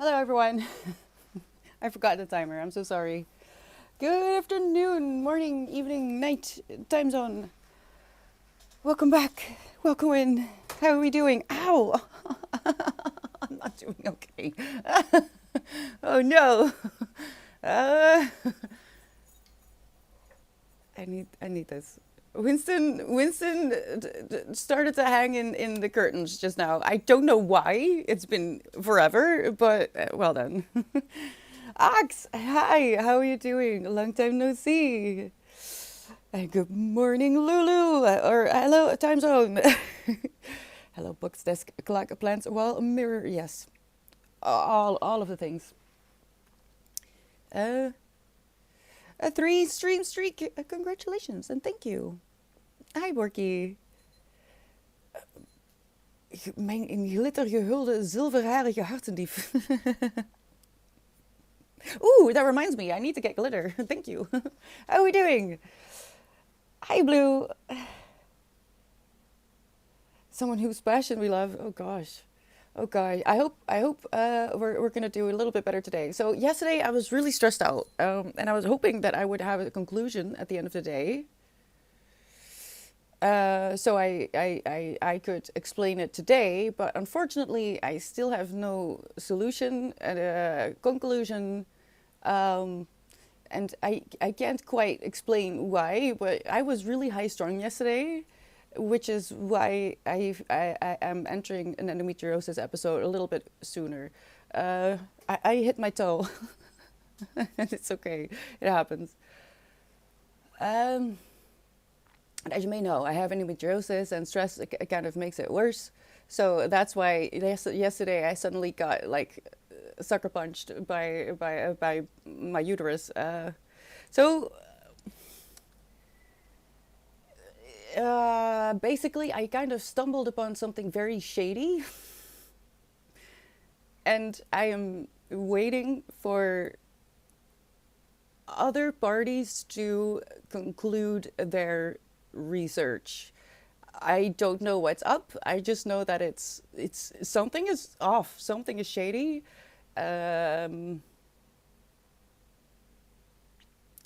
Hello, everyone. I forgot the timer. I'm so sorry. Good afternoon, morning, evening, night, time zone. Welcome back. Welcome in. How are we doing? Ow! I'm not doing okay. Oh no. Uh, I need this. Winston started to hang in the curtains just now. I don't know why. It's been forever, but well done. Ax, hi, how are you doing? Long time no see. Good morning, Lulu, or hello, time zone. Hello, books, desk, clock, plants, wall, mirror, yes. All of the things. Uh, a 3 stream streak. Congratulations and thank you. Hi, Borky. Mijn in glitter gehulde zilverharige hartendief. Ooh, that reminds me. I need to get glitter. Thank you. How are we doing? Hi, Blue. Someone whose passion we love. Oh gosh. Oh gosh. I hope we're gonna do a little bit better today. So yesterday I was really stressed out, and I was hoping that I would have a conclusion at the end of the day. So I could explain it today, but unfortunately I still have no solution and a conclusion. Um, and I can't quite explain why, but I was really high strung yesterday, which is why I am entering an endometriosis episode a little bit sooner. I hit my toe, and it's okay. It happens. Um, and as you may know, I have endometriosis, and stress kind of makes it worse. So that's why yesterday I suddenly got like sucker punched by my uterus. So basically, I kind of stumbled upon something very shady, and I am waiting for other parties to conclude their research. I don't know what's up. I just know that it's something is off. Something is shady. Um,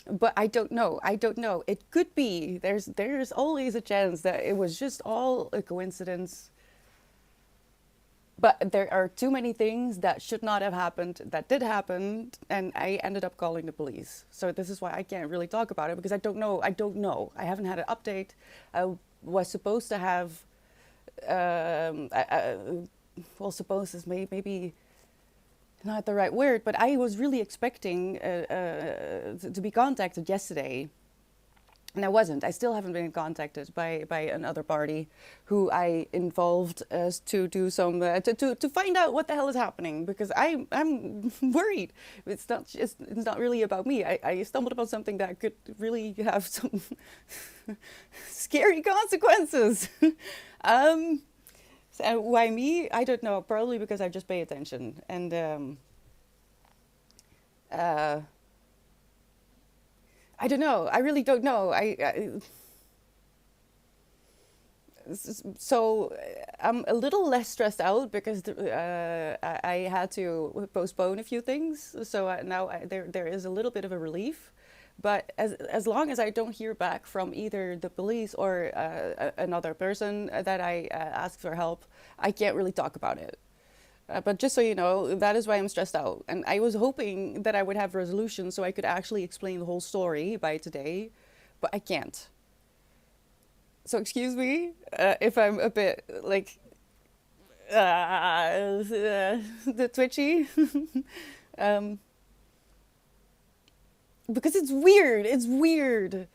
but I don't know. I don't know. It could be. There's always a chance that it was just all a coincidence. But there are too many things that should not have happened that did happen, and I ended up calling the police. So this is why I can't really talk about it because I don't know. I don't know. I haven't had an update. I was supposed to have. Well, supposed is maybe not the right word, but I was really expecting to be contacted yesterday, and I wasn't. I still haven't been contacted by another party who I involved to do some to find out what the hell is happening because I'm worried. It's not really about me. I stumbled upon something that could really have some scary consequences. um, so why me? I don't know. Probably because I just pay attention and uh, I don't know. I really don't know. So I'm a little less stressed out because I had to postpone a few things. So now there is a little bit of a relief. But as long as I don't hear back from either the police or another person that I ask for help, I can't really talk about it. But just so you know, that is why I'm stressed out. And I was hoping that I would have resolution so I could actually explain the whole story by today, but I can't. So excuse me if I'm a bit like the twitchy, um, because it's weird. It's weird.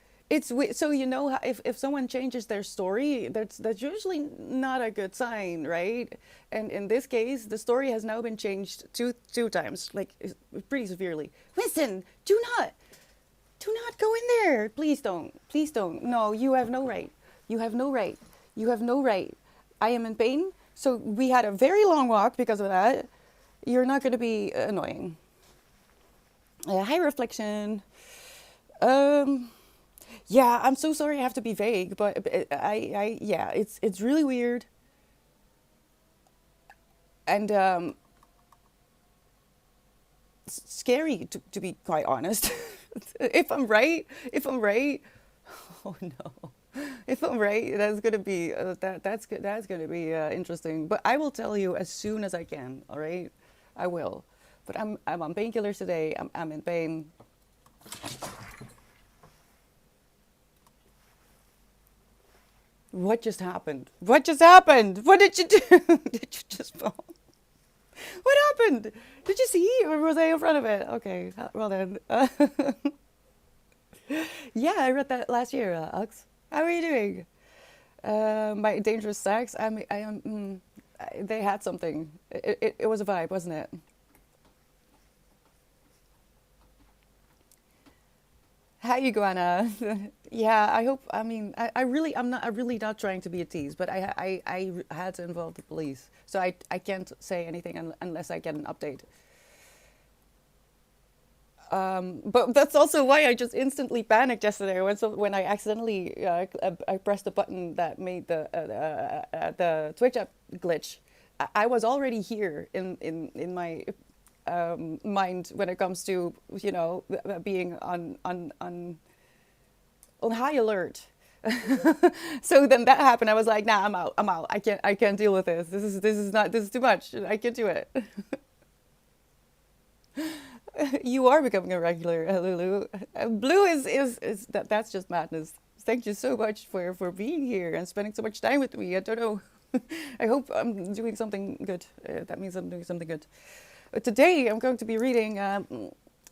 So you know if someone changes their story, that's usually not a good sign, right? And in this case, the story has now been changed two times, like pretty severely. Winston, do not go in there. Please don't. No, you have no right. You have no right. You have no right. I am in pain. So we had a very long walk because of that. You're not going to be annoying. Hi, reflection. Um, yeah, I'm so sorry I have to be vague, but yeah, it's really weird. And scary to be quite honest. If I'm right, oh no. If I'm right, that's gonna be that's gonna be interesting. But I will tell you as soon as I can. All right, I will. But I'm on painkillers today. I'm in pain. What just happened? What just happened? What did you do? Did you just fall? What happened? Did you see, or was I in front of it? Okay, well then. Yeah, I read that last year, Alex. How are you doing? My dangerous sex. I am. They had something. It was a vibe, wasn't it? Hi, Iguana. Yeah, I hope. I mean, I'm really not trying to be a tease, but I had to involve the police, so I can't say anything unless I get an update. But that's also why I just instantly panicked yesterday when I accidentally I pressed the button that made the Twitch app glitch. I was already here in my mind when it comes to being on high alert. So then that happened. I was like, nah, I'm out. I'm out. I can't deal with this. This is too much. I can't do it. You are becoming a regular, Lulu. Blue is that's just madness. Thank you so much for being here and spending so much time with me. I don't know. I hope I'm doing something good. That means I'm doing something good. But today I'm going to be reading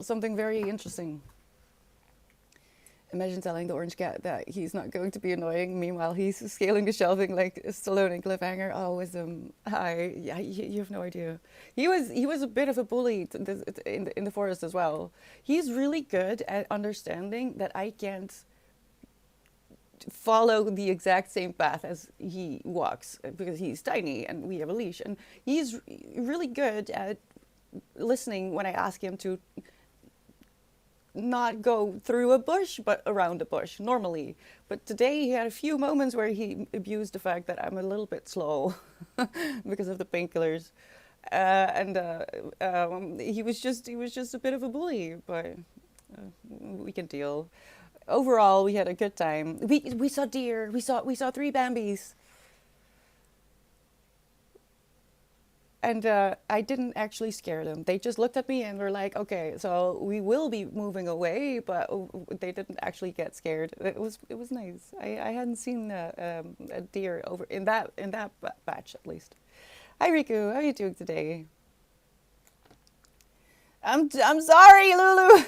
something very interesting. Imagine telling the orange cat that he's not going to be annoying. Meanwhile, he's scaling the shelving like Stallone in Cliffhanger. Oh, wisdom. Hi. Yeah, you have no idea. He was a bit of a bully in the forest as well. He's really good at understanding that I can't follow the exact same path as he walks because he's tiny and we have a leash. And he's really good at listening when I ask him to not go through a bush but around a bush normally. But today he had a few moments where he abused the fact that I'm a little bit slow because of the painkillers. And he was just a bit of a bully, but we can deal. Overall, we had a good time. We saw deer. We saw three Bambis. And I didn't actually scare them. They just looked at me and were like, "Okay, so we will be moving away," but they didn't actually get scared. It was nice. I hadn't seen a deer over in that batch at least. Hi Riku, how are you doing today? I'm sorry, Lulu.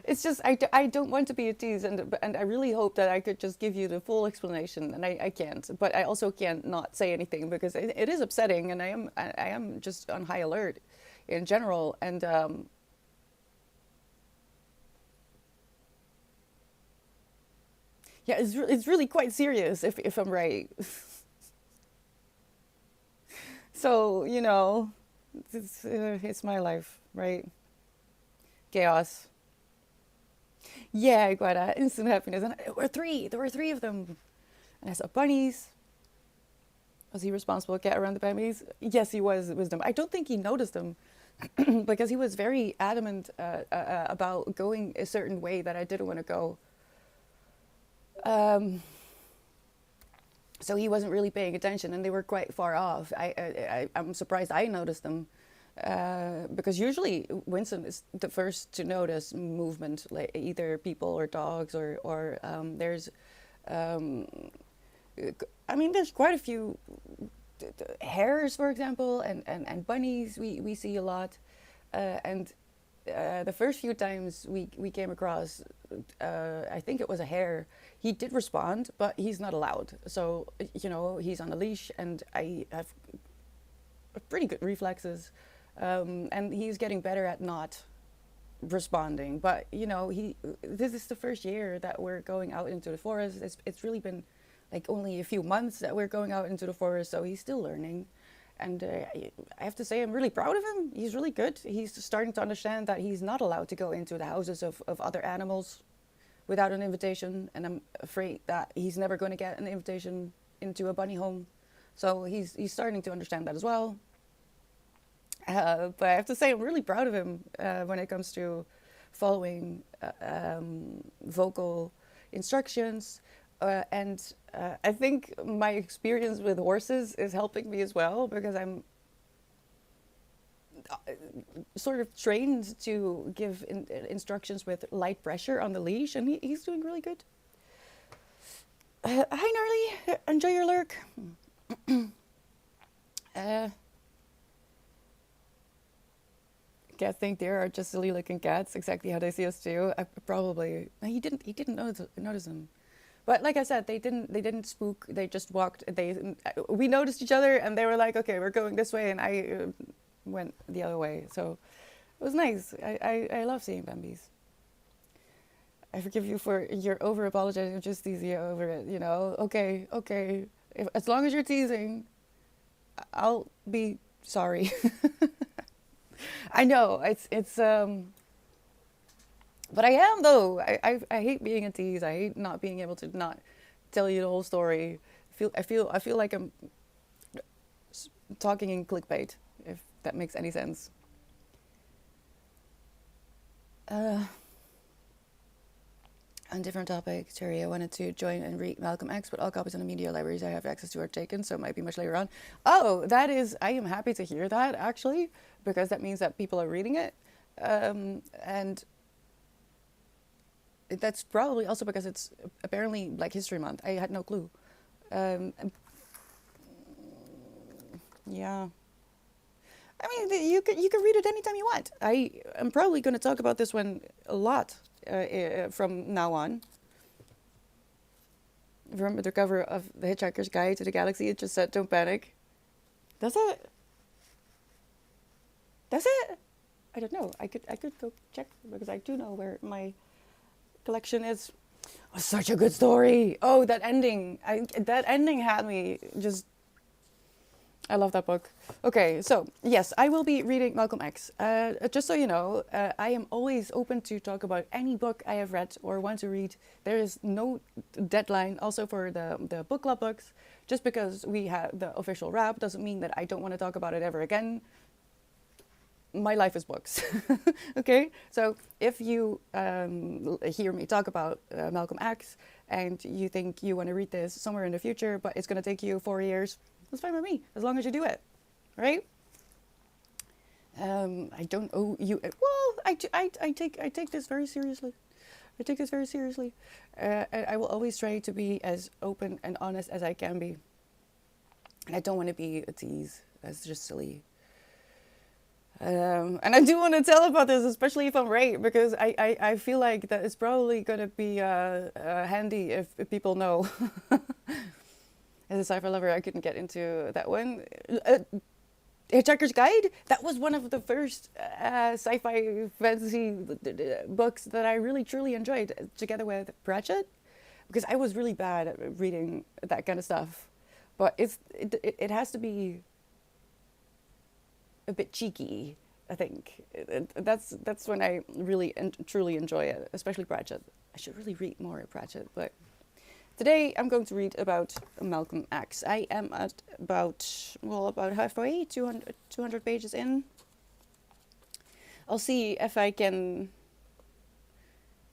It's just I don't want to be a tease, and I really hope that I could just give you the full explanation, and I can't. But I also can't not say anything because it is upsetting, and I am just on high alert in general. And yeah, it's really quite serious if I'm right. So it's my life, right? Chaos. Yeah, quite instant happiness. And there were three of them. And I saw bunnies. Was he responsible to get around the bunnies? Yes, he was, wisdom. I don't think he noticed them because he was very adamant about going a certain way that I didn't want to go. Um, so he wasn't really paying attention, and they were quite far off. I'm surprised I noticed them because usually Winston is the first to notice movement, like either people or dogs or there's um, I mean there's quite a few hares, for example, and bunnies we see a lot, and the first few times we came across, I think it was a hare. He did respond, but he's not allowed. So he's on a leash, and I have pretty good reflexes, and he's getting better at not responding. But he this is the first year that we're going out into the forest. It's really been like only a few months that we're going out into the forest, so he's still learning. And I have to say, I'm really proud of him. He's really good. He's starting to understand that he's not allowed to go into the houses of other animals without an invitation. And I'm afraid that he's never going to get an invitation into a bunny home. So he's starting to understand that as well. But I have to say, I'm really proud of him when it comes to following vocal instructions. I think my experience with horses is helping me as well, because I'm sort of trained to give instructions with light pressure on the leash, and he's doing really good. Hi, Gnarly. Enjoy your lurk. Cats think they are just silly looking cats, exactly how they see us too. Probably he didn't notice them, but like I said, they didn't spook. They just walked. We noticed each other, and they were like, okay, we're going this way, and I went the other way. So it was nice. I love seeing Bambis. I forgive you for your over apologizing, just teasing over it. Okay, okay. As long as you're teasing, I'll be sorry. I know but I am though. I hate being a tease. I hate not being able to not tell you the whole story. I feel like I'm talking in clickbait, if that makes any sense. On different topic, Terry, I wanted to join and read Malcolm X, but all copies in the media libraries I have access to are taken, so it might be much later on. Oh, I am happy to hear that, actually, because that means that people are reading it. And that's probably also because it's apparently Black History Month. I had no clue. Yeah. I mean, you can read it anytime you want. I am probably going to talk about this one a lot from now on. From the cover of The Hitchhiker's Guide to the Galaxy, it just said, "Don't panic." Does it? Does it? I don't know. I could go check, because I do know where my collection is. Oh, such a good story. Oh, that ending. That ending had me just. I love that book. Okay, so yes, I will be reading Malcolm X. Just so you know, I am always open to talk about any book I have read or want to read. There is no deadline. Also for the book club books, just because we have the official wrap doesn't mean that I don't want to talk about it ever again. My life is books. Okay, so if you hear me talk about Malcolm X and you think you want to read this somewhere in the future, but it's going to take you 4 years, that's fine with me, as long as you do it, right? I don't owe you. Well, I take this very seriously. I take this very seriously. And I will always try to be as open and honest as I can be. And I don't want to be a tease. That's just silly. And I do want to tell about this, especially if I'm right, because I feel like that it's probably going to be handy if people know. As a sci-fi lover, I couldn't get into that one. Hitchhiker's Guide, that was one of the first sci-fi fantasy books that I really truly enjoyed, together with Pratchett, because I was really bad at reading that kind of stuff. But it has to be a bit cheeky, I think. That's when I really truly enjoy it, especially Pratchett. I should really read more of Pratchett, but today I'm going to read about Malcolm X. I am at about halfway, 200 pages in. I'll see if I can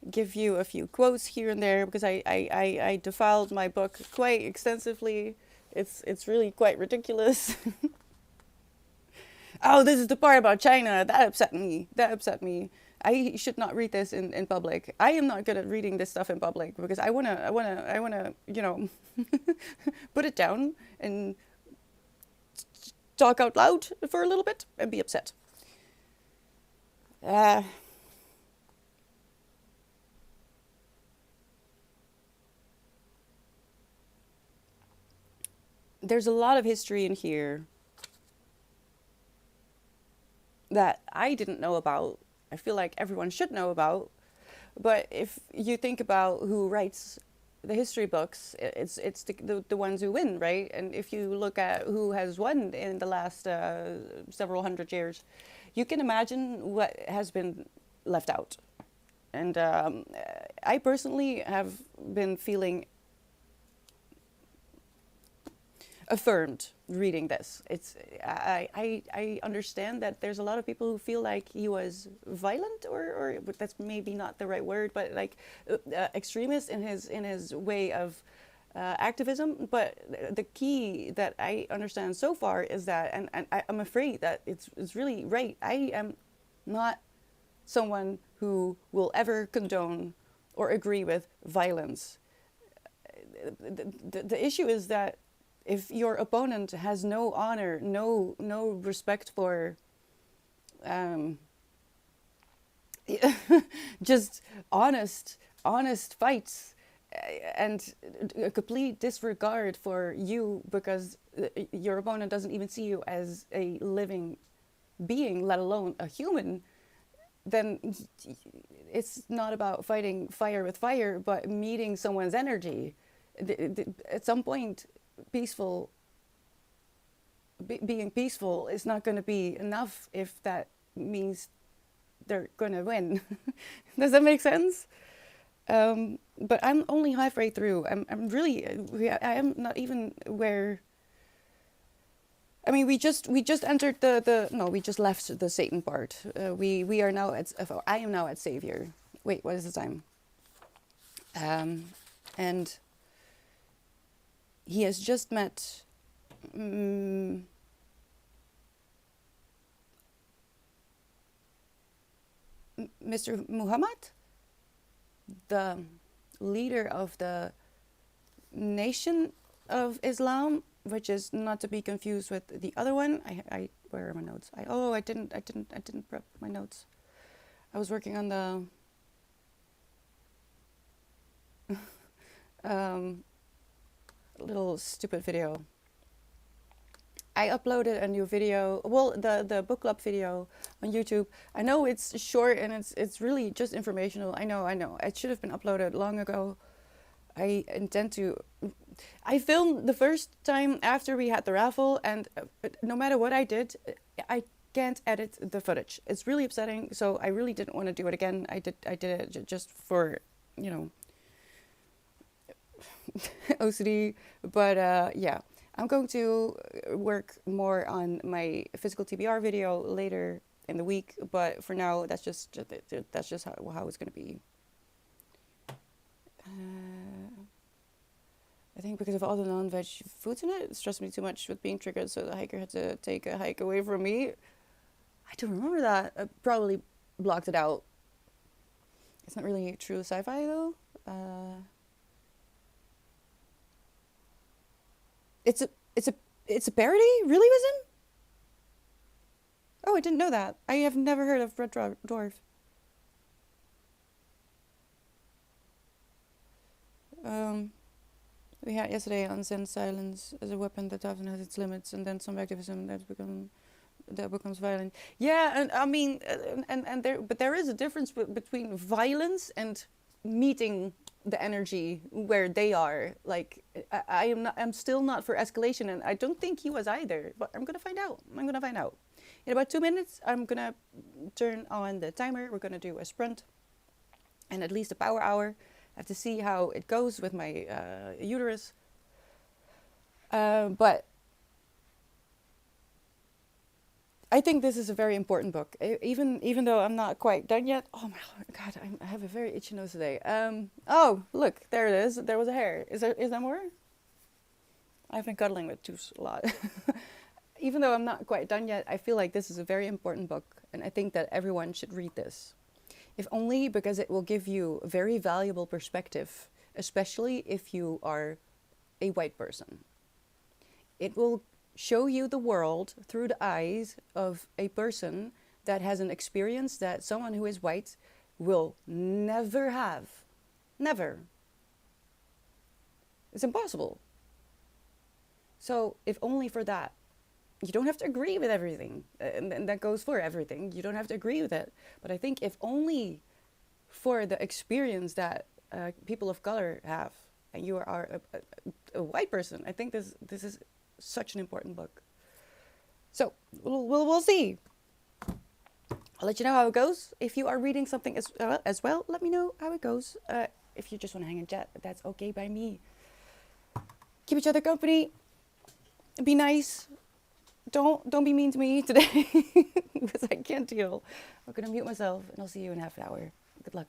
give you a few quotes here and there, because I defiled my book quite extensively. It's really quite ridiculous. Oh, this is the part about China. That upset me. I should not read this in public. I am not good at reading this stuff in public, because I wanna, put it down and talk out loud for a little bit and be upset. There's a lot of history in here that I didn't know about. I feel like everyone should know about. But if you think about who writes the history books, it's the ones who win, right? And if you look at who has won in the last several hundred years, you can imagine what has been left out. And I personally have been feeling affirmed reading this. I understand that there's a lot of people who feel like he was violent, or but that's maybe not the right word, but like extremist in his way of activism. But the key that I understand so far is that, and I'm afraid that it's really right. I am not someone who will ever condone or agree with violence. The issue is that if your opponent has no honor, no respect for just honest fights, and a complete disregard for you because your opponent doesn't even see you as a living being, let alone a human, then it's not about fighting fire with fire, but meeting someone's energy. At some point, being peaceful is not going to be enough if that means they're going to win. Does that make sense? But I'm only halfway through. I'm really, I am not even where. I mean, we just entered no, we just left the Satan part. We are now at, I am now at Savior. Wait, what is the time? And he has just met Mr. Muhammad, the leader of the Nation of Islam, which is not to be confused with the other one. Where are my notes? I didn't prep my notes. I was working on the little stupid video. I uploaded a new video, well, the book club video on YouTube. I know it's short and it's really just informational. I know. It should have been uploaded long ago. I intend to. I filmed the first time after we had the raffle, and no matter what I did, I can't edit the footage. It's really upsetting, so I really didn't want to do it again. I did it just for, OCD, but yeah. I'm going to work more on my physical TBR video later in the week, but for now, that's just how it's going to be. I think because of all the non-veg foods in it, it stressed me too much with being triggered, so the hiker had to take a hike away from me. I don't remember that. I probably blocked it out. It's not really true sci-fi, though. It's a parody? Really, Wisdom? Oh, I didn't know that. I have never heard of Red Dwarf. We had yesterday on Zen silence as a weapon that often has its limits, and then some activism that becomes violent. Yeah, and I mean, but there is a difference between violence and meeting the energy where they are. Like, I'm still not for escalation, and I don't think he was either, but I'm gonna find out. In about 2 minutes, I'm gonna turn on the timer. We're gonna do a sprint and at least a power hour. I have to see how it goes with my uterus, but I think this is a very important book, even though I'm not quite done yet. Oh my God, I have a very itchy nose today. Oh, look, there it is. There was a hair. Is there more? I've been cuddling with Toos a lot. Even though I'm not quite done yet, I feel like this is a very important book, and I think that everyone should read this. If only because it will give you a very valuable perspective, especially if you are a white person. It will show you the world through the eyes of a person that has an experience that someone who is white will never have. Never. It's impossible. So, if only for that. You don't have to agree with everything, and that goes for everything. You don't have to agree with it. But I think if only for the experience that people of color have, and you are a white person, I think this is such an important book. So we'll see. I'll let you know how it goes. If you are reading something as well, let me know how it goes. If you just want to hang and chat, that's okay by me. Keep each other company. Be nice. Don't be mean to me today because I can't deal. I'm gonna mute myself and I'll see you in half an hour. Good luck.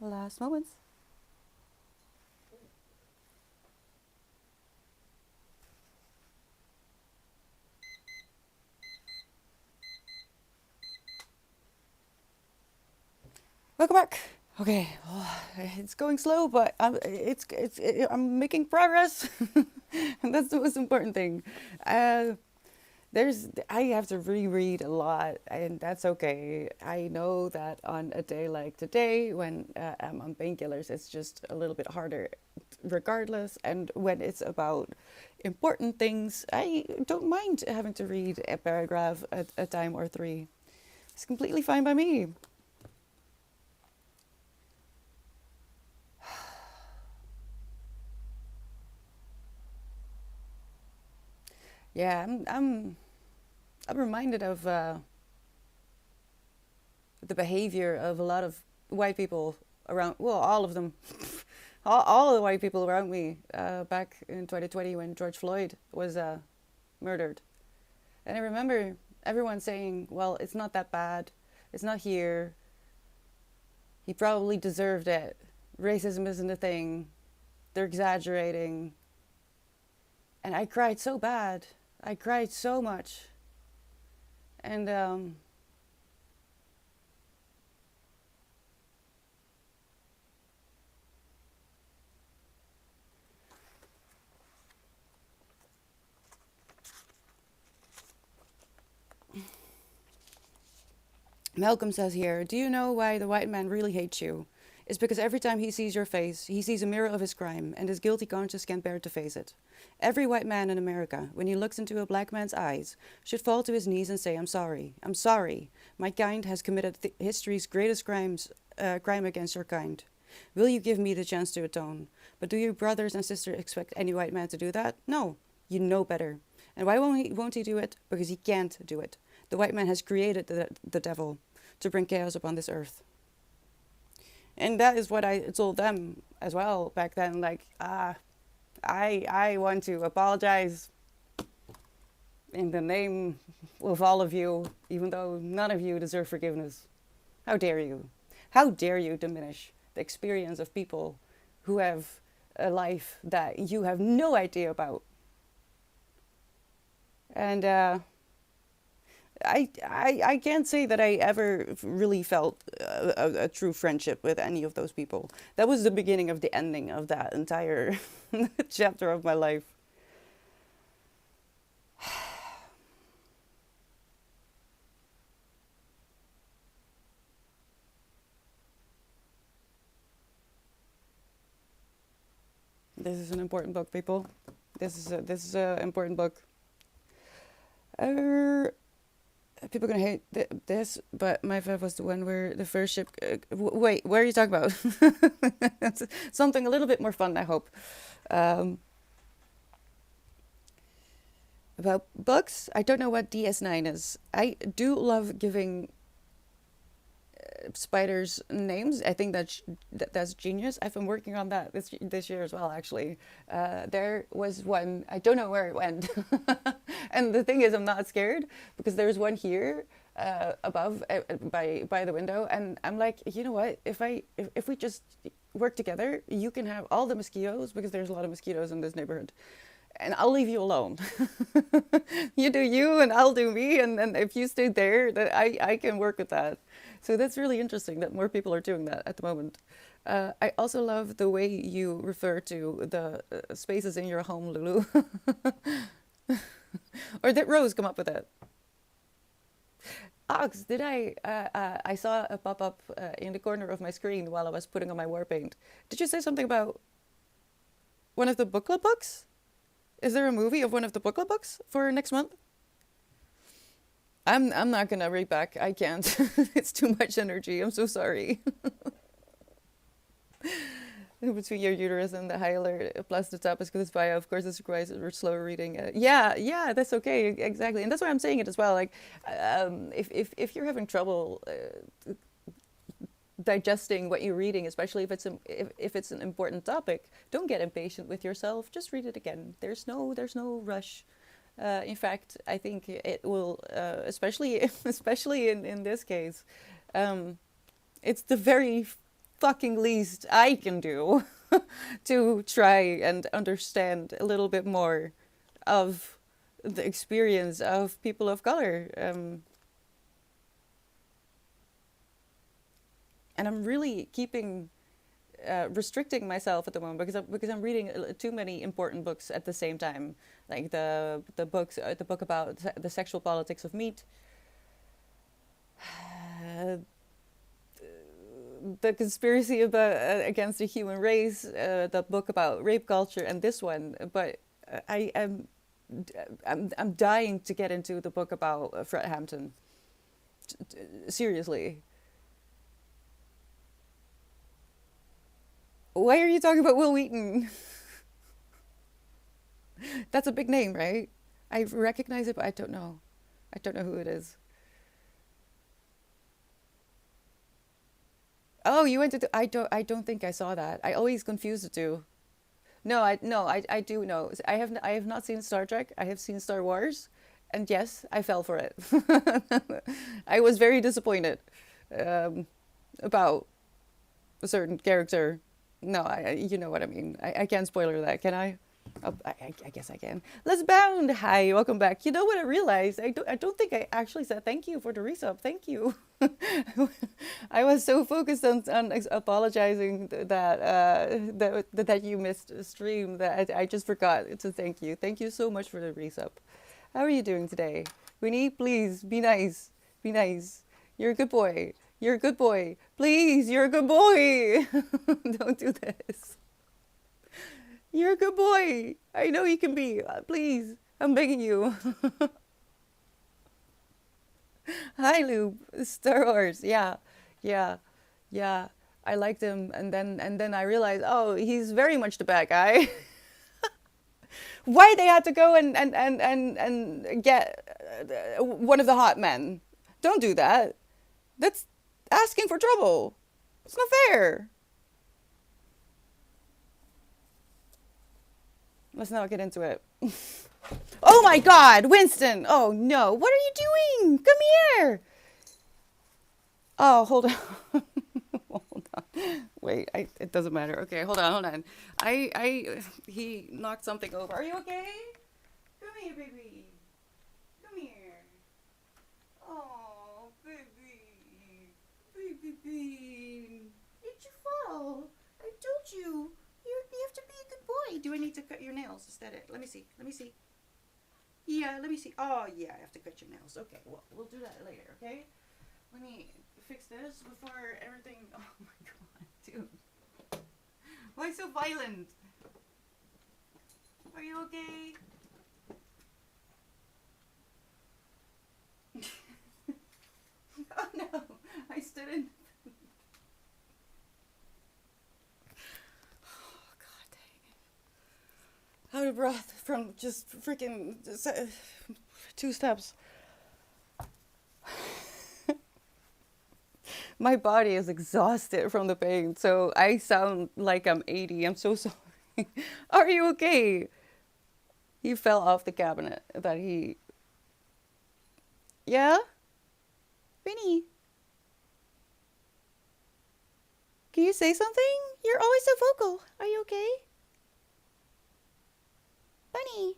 Last moments. Welcome back. Okay, it's going slow, but I'm making progress, and that's the most important thing. Uh, I have to reread a lot, and that's okay. I know that on a day like today, when I'm on painkillers, it's just a little bit harder, regardless. And when it's about important things, I don't mind having to read a paragraph at a time or three. It's completely fine by me. Yeah, I'm reminded of the behavior of a lot of white people around, well, all of them, all the white people around me back in 2020 when George Floyd was murdered. And I remember everyone saying, well, it's not that bad. It's not here. He probably deserved it. Racism isn't a thing. They're exaggerating. And I cried so bad. I cried so much. And Malcolm says here, do you know why the white man really hates you? It's because every time he sees your face, he sees a mirror of his crime, and his guilty conscience can't bear to face it. Every white man in America, when he looks into a black man's eyes, should fall to his knees and say, I'm sorry. I'm sorry. My kind has committed history's greatest crime against your kind. Will you give me the chance to atone? But do your brothers and sisters expect any white man to do that? No. You know better. And why won't he do it? Because he can't do it. The white man has created the devil to bring chaos upon this earth. And that is what I told them as well back then. Like, I want to apologize in the name of all of you, even though none of you deserve forgiveness. How dare you? How dare you diminish the experience of people who have a life that you have no idea about? And I can't say that I ever really felt a true friendship with any of those people. That was the beginning of the ending of that entire chapter of my life. This is an important book, people. This is a important book. People are gonna hate this, but my favorite was the one where the first ship. Wait, what are you talking about? Something a little bit more fun, I hope. About books, I don't know what DS9 is. I do love giving spiders names. I think that's genius. I've been working on that this year as well, actually. There was one, I don't know where it went. And the thing is, I'm not scared because there's one here above by the window, and I'm like, you know what? If we just work together, you can have all the mosquitoes because there's a lot of mosquitoes in this neighborhood. And I'll leave you alone. You do you and I'll do me. And then if you stay there, that I can work with that. So that's really interesting that more people are doing that at the moment. I also love the way you refer to the spaces in your home, Lulu. Or did Rose come up with that? Ox, did I saw a pop-up in the corner of my screen while I was putting on my war paint. Did you say something about one of the book club books? Is there a movie of one of the book club books for next month? I'm not gonna read back. I can't. It's too much energy. I'm so sorry. Between your uterus and the hilar, plus the tapes bio, of course, this requires slower reading. Yeah, that's okay, exactly, and that's why I'm saying it as well. Like, if you're having trouble digesting what you're reading, especially if it's an important topic, don't get impatient with yourself. Just read it again. There's no rush. In fact, I think it will, especially in this case, it's the very fucking least I can do to try and understand a little bit more of the experience of people of color. And I'm really keeping restricting myself at the moment because I'm reading too many important books at the same time, like the book about the sexual politics of meat, uh, the conspiracy about against the human race, the book about rape culture, and this one. But I am I'm dying to get into the book about Fred Hampton. Seriously. Why are you talking about Will Wheaton? That's a big name, right? I recognize it, but I don't know. I don't know who it is. Oh, you went to. I don't think I saw that. I always confuse the two. No, I do know. I have not seen Star Trek. I have seen Star Wars, and yes, I fell for it. I was very disappointed um, about a certain character. No, you know what I mean. I can't spoiler that, can I? Oh, I guess I can. Let's bound. Hi, welcome back. You know what I realized? I don't think I actually said thank you for the resub. Thank you. I was so focused on apologizing that you missed a stream that I just forgot to thank you. Thank you so much for the resub. How are you doing today? Winnie, please be nice. Be nice. You're a good boy. You're a good boy. Please, you're a good boy. Don't do this. You're a good boy. I know you can be. Please, I'm begging you. Hi, Lube. Star Wars. Yeah, yeah, yeah. I liked him, and then I realized, oh, he's very much the bad guy. Why they had to go and get one of the hot men? Don't do that. That's asking for trouble. It's not fair. Let's not get into it. Oh my God, Winston! Oh no, what are you doing? Come here! Oh, hold on. Hold on. Wait, it doesn't matter. Okay, hold on. He knocked something over. Are you okay? Come here, baby. Come here. Oh, baby. Baby bean. Did you fall? I told you. You have to be a good boy. Do I need to cut your nails? Is that it? Let me see. Let me see. Yeah, let me see. Oh, yeah, I have to cut your nails. Okay, well, we'll do that later, okay? Let me fix this before everything... Oh, my God, dude. Why so violent? Are you okay? Oh, no. I stood in... Out of breath from just freaking 2 steps. My body is exhausted from the pain, so I sound like I'm 80. I'm so sorry. Are you okay? He fell off the cabinet that he... Yeah? Vinny? Can you say something? You're always so vocal. Are you okay? Bunny.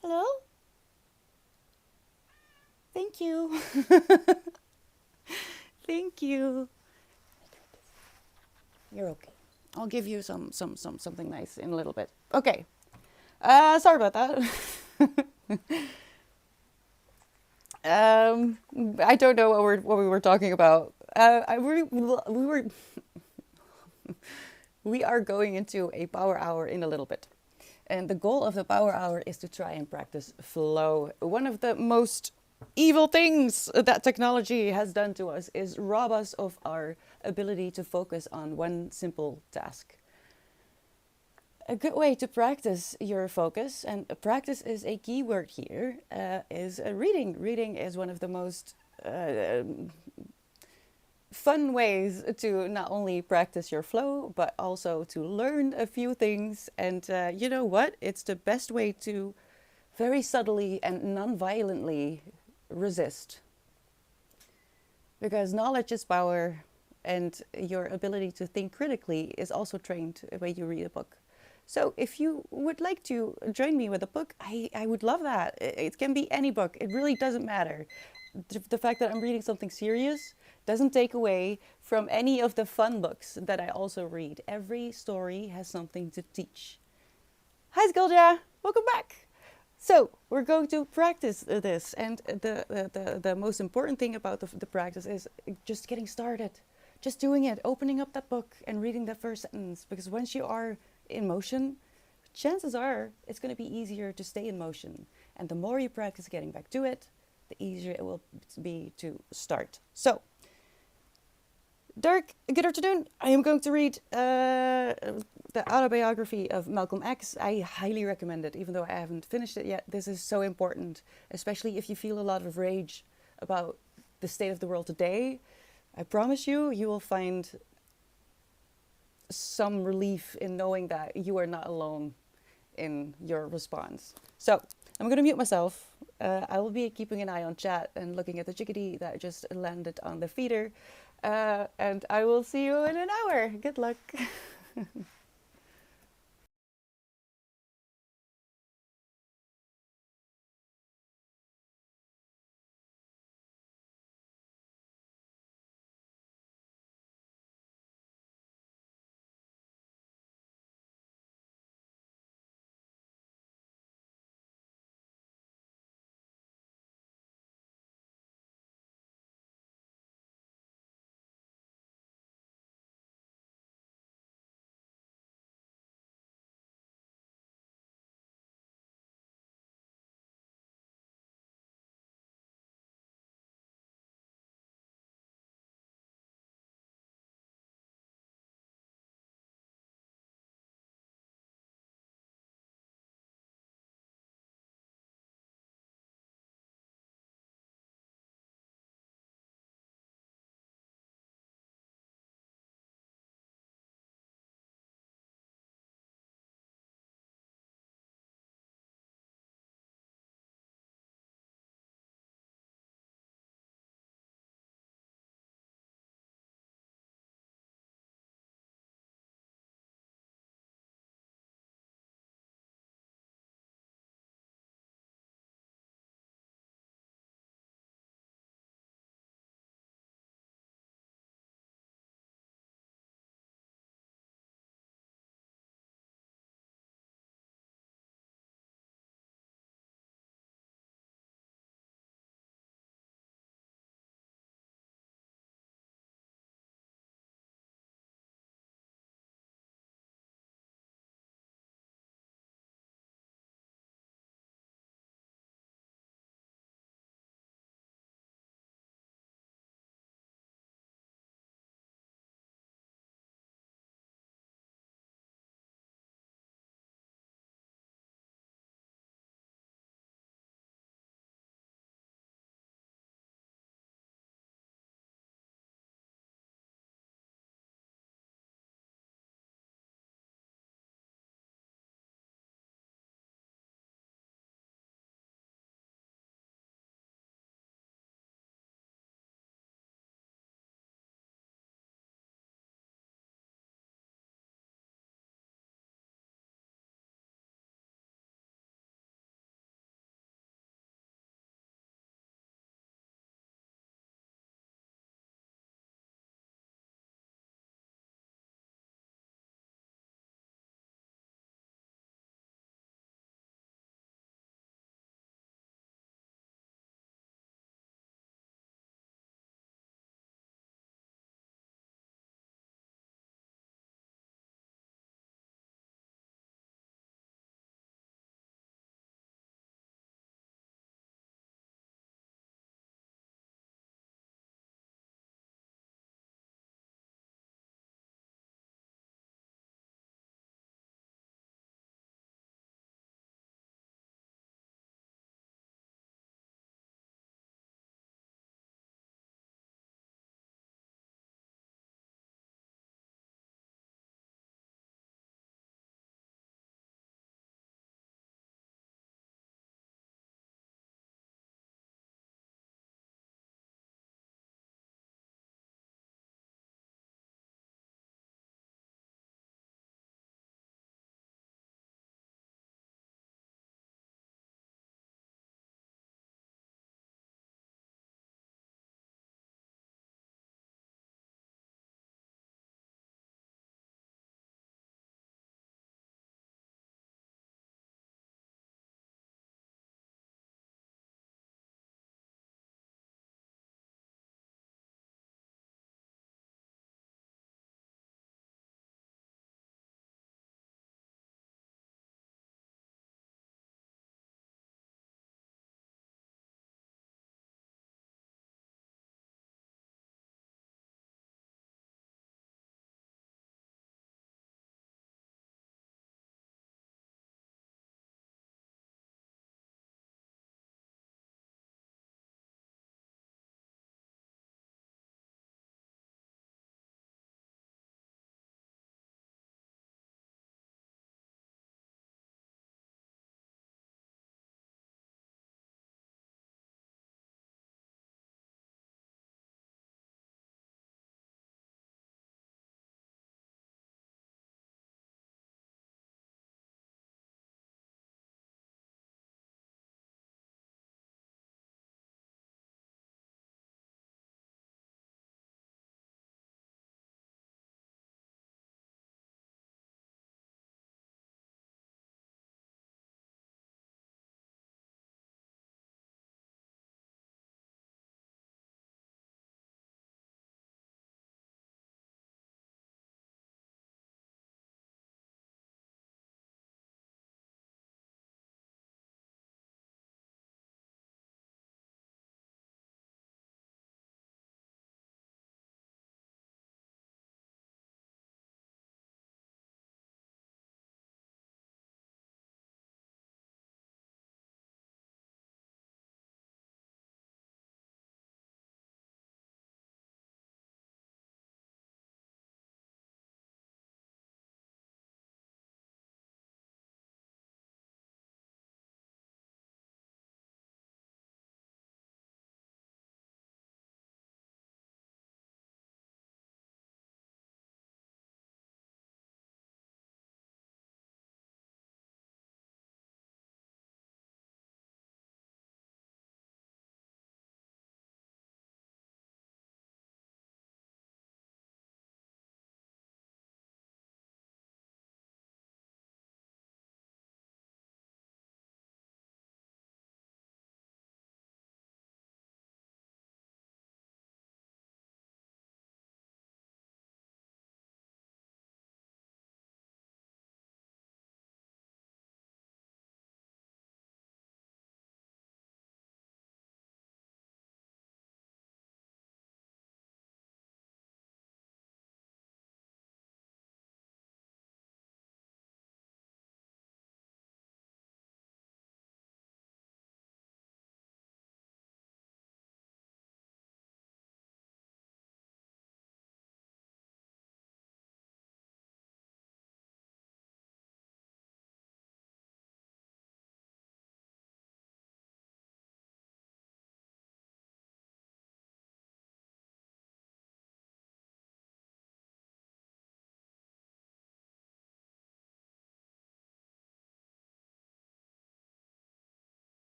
Hello? Thank you. Thank you. You're okay. I'll give you something nice in a little bit. Okay. Sorry about that. I don't know what we were talking about. We are going into a power hour in a little bit. And the goal of the power hour is to try and practice flow. One of the most evil things that technology has done to us is rob us of our ability to focus on one simple task. A good way to practice your focus, and practice is a key word here, is reading. Reading is one of the most fun ways to not only practice your flow, but also to learn a few things. And you know what? It's the best way to very subtly and non-violently resist. Because knowledge is power, and your ability to think critically is also trained when you read a book. So if you would like to join me with a book, I would love that. It can be any book. It really doesn't matter. The fact that I'm reading something serious doesn't take away from any of the fun books that I also read. Every story has something to teach. Hi, Skulja. Welcome back. So we're going to practice this, and the most important thing about the practice is just getting started, just doing it, opening up that book and reading that first sentence. Because once you are in motion, chances are it's going to be easier to stay in motion. And the more you practice getting back to it, the easier it will be to start. So, Dirk, good afternoon. I am going to read the Autobiography of Malcolm X. I highly recommend it, even though I haven't finished it yet. This is so important, especially if you feel a lot of rage about the state of the world today. I promise you, you will find some relief in knowing that you are not alone in your response. So I'm going to mute myself. I will be keeping an eye on chat and looking at the chickadee that just landed on the feeder. And I will see you in an hour. Good luck.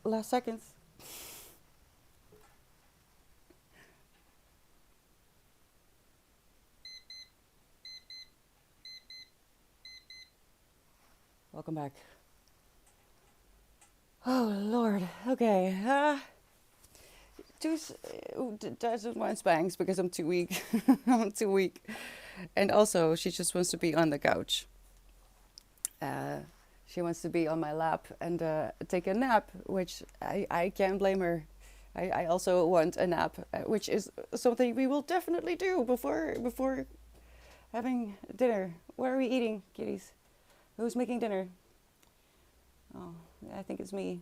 last seconds. Welcome back. Oh Lord. Okay. Doesn't want spanks because I'm too weak. I'm too weak. And also, she just wants to be on the couch. She wants to be on my lap and take a nap, which I can't blame her. I also want a nap, which is something we will definitely do before having dinner. What are we eating, kitties? Who's making dinner? Oh, I think it's me.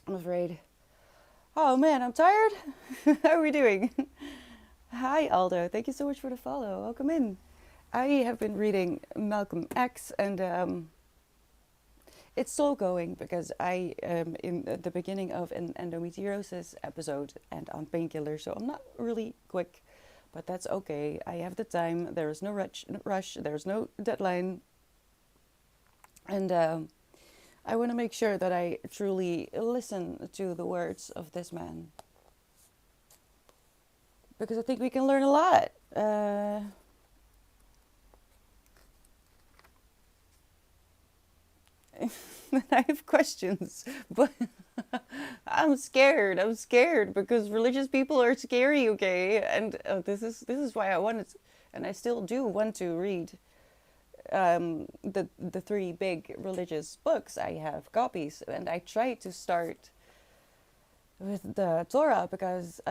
I'm afraid. Oh man, I'm tired. How are we doing? Hi Aldo, thank you so much for the follow. Welcome in. I have been reading Malcolm X, and it's slow going because I am in the beginning of an endometriosis episode and on painkillers, so I'm not really quick, but that's okay. I have the time. There is no rush. There's no deadline, and I want to make sure that I truly listen to the words of this man, because I think we can learn a lot. I have questions, but I'm scared. I'm scared because religious people are scary, okay? And this is why I wanted, and I still do want to read the three big religious books. I have copies, and I tried to start with the Torah because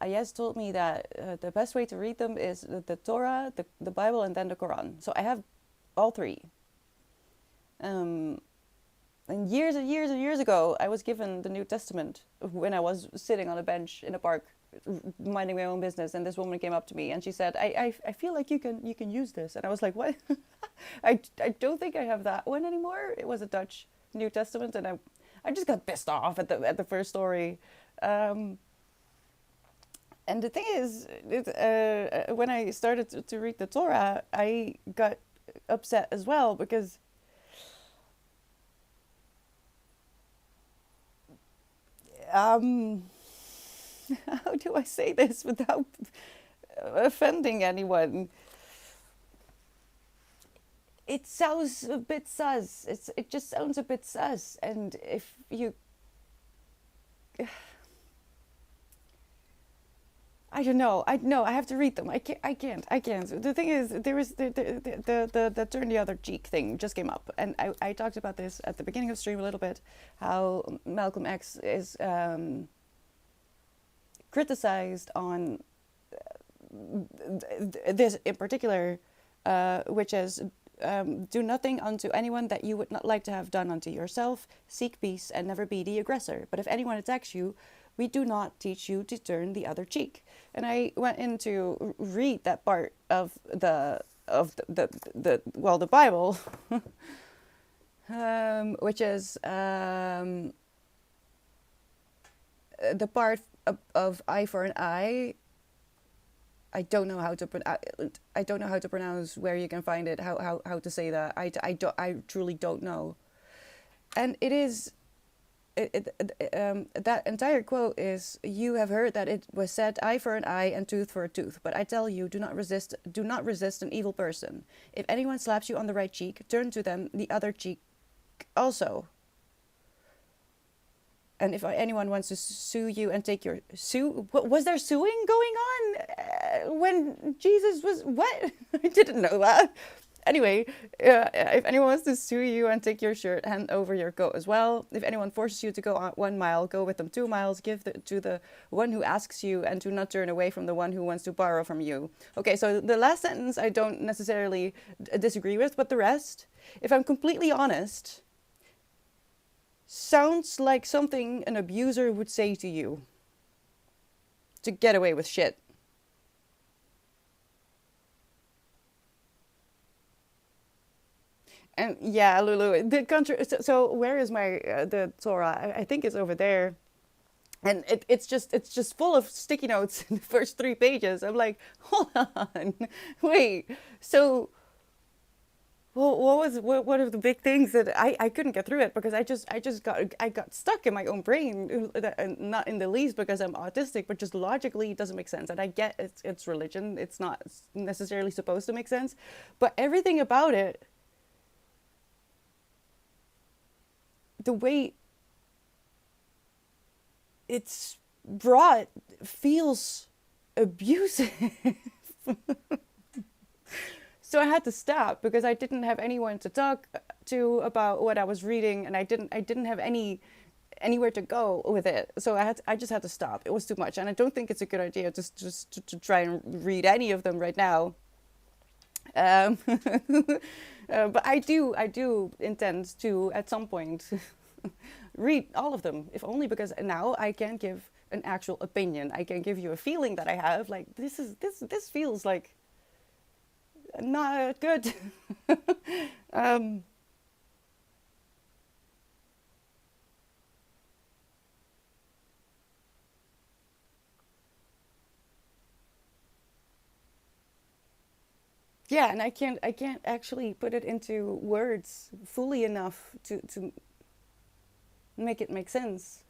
Ayaz told me that the best way to read them is the Torah, the Bible, and then the Quran. So I have all three. And years and years and years ago, I was given the New Testament when I was sitting on a bench in a park, minding my own business, and this woman came up to me and she said, "I feel like you can use this," and I was like, "What?" I don't think I have that one anymore. It was a Dutch New Testament, and I just got pissed off at the first story. And the thing is, when I started to read the Torah, I got upset as well because how do I say this without offending anyone? It sounds a bit sus. It just sounds a bit sus. And if you, I don't know. I have to read them. I can't. The thing is, there is the turn the other cheek thing just came up, and I talked about this at the beginning of the stream a little bit. How Malcolm X is criticized on this in particular, which is do nothing unto anyone that you would not like to have done unto yourself. Seek peace and never be the aggressor. But if anyone attacks you, we do not teach you to turn the other cheek. And I went in to read that part of the Bible, which is the part of eye for an eye. I don't know how to pronounce where you can find it. How to say that? I truly don't know. And it is. That entire quote is, "You have heard that it was said, eye for an eye and tooth for a tooth. But I tell you, do not resist an evil person. If anyone slaps you on the right cheek, turn to them the other cheek also. And if anyone wants to sue you and take your was there suing going on when Jesus was what? I didn't know that. Anyway, if anyone wants to sue you and take your shirt, hand over your coat as well. If anyone forces you to go 1 mile, go with them 2 miles. Give to the one who asks you, and do not turn away from the one who wants to borrow from you." Okay, so the last sentence I don't necessarily disagree with, but the rest, if I'm completely honest, sounds like something an abuser would say to you to get away with shit. And yeah, Lulu, the country. So where is my the Torah? I think it's over there, and it's just full of sticky notes in the first 3 pages. I'm like, hold on, wait. So Well, what was one of the big things that I couldn't get through it because I got stuck in my own brain, and not in the least because I'm autistic, but just logically it doesn't make sense. And I get it's religion; it's not necessarily supposed to make sense, but everything about it, the way it's brought, feels abusive. So I had to stop because I didn't have anyone to talk to about what I was reading, and I didn't have anywhere to go with it. So I just had to stop. It was too much, and I don't think it's a good idea just to try and read any of them right now. But I do intend to at some point read all of them, if only because now I can give an actual opinion. I can give you a feeling that I have. Like this feels like not good. um, yeah, and I can't actually put it into words fully enough to make it make sense.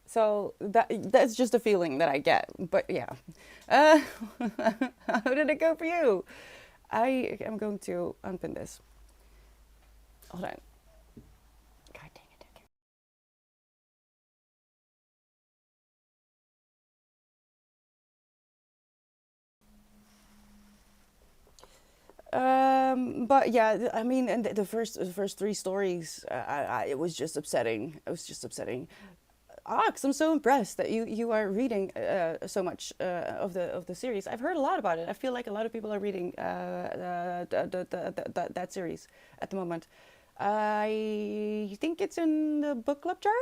So that's just a feeling that I get. But yeah, uh, how did it go for you? I am going to unpin this. Hold on. God dang it. But yeah, I mean, and the first three stories, it was just upsetting. It was just upsetting. Ox, I'm so impressed that you are reading so much of the series. I've heard a lot about it. I feel like a lot of people are reading that series at the moment. I think it's in the book club jar.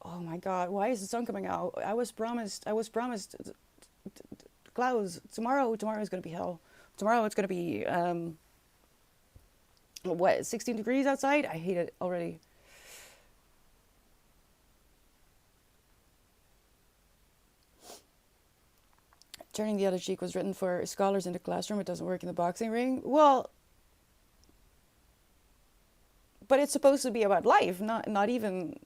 Oh my God, why is the sun coming out? I was promised clouds. Tomorrow is gonna be hell. Tomorrow it's gonna be what, 16 degrees outside? I hate it already. Turning the other cheek was written for scholars in the classroom. It doesn't work in the boxing ring. Well, but it's supposed to be about life, not even.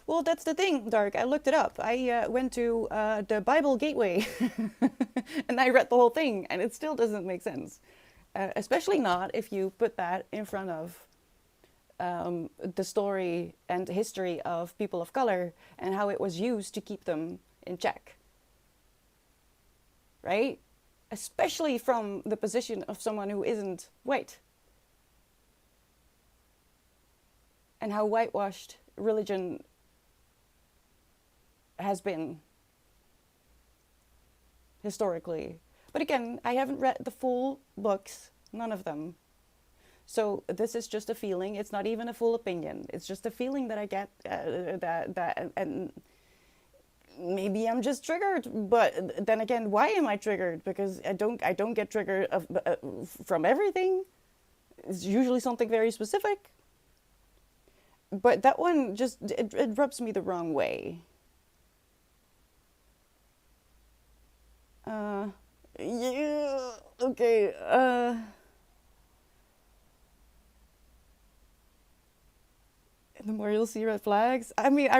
Well, that's the thing, Dark. I looked it up. I went to the Bible Gateway and I read the whole thing, and it still doesn't make sense. Especially not if you put that in front of the story and history of people of color and how it was used to keep them in check, right? Especially from the position of someone who isn't white, and how whitewashed religion has been historically. But again, I haven't read the full books, none of them. So this is just a feeling. It's not even a full opinion. It's just a feeling that I get and maybe I'm just triggered. But then again, why am I triggered? Because I don't get triggered from everything. It's usually something very specific. But that one just it rubs me the wrong way. Uh, yeah. Okay. The more you'll see red flags. I mean, I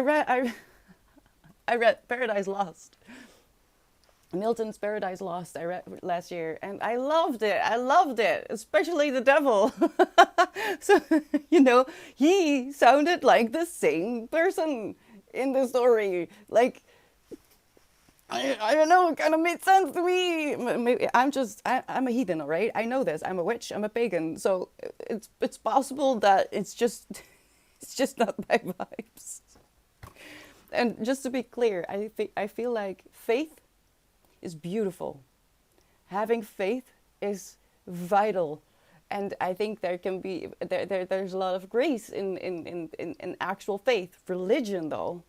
read Paradise Lost. Milton's Paradise Lost. I read last year, and I loved it. I loved it, especially the devil. So he sounded like the same person in the story. Like I don't know, it kind of made sense to me. Maybe I'm a heathen, all right? I know this. I'm a witch. I'm a pagan. So it's possible that it's just it's just not my vibes. And just to be clear, I feel like faith is beautiful. Having faith is vital. And I think there can be there's a lot of grace in actual faith. Religion, though,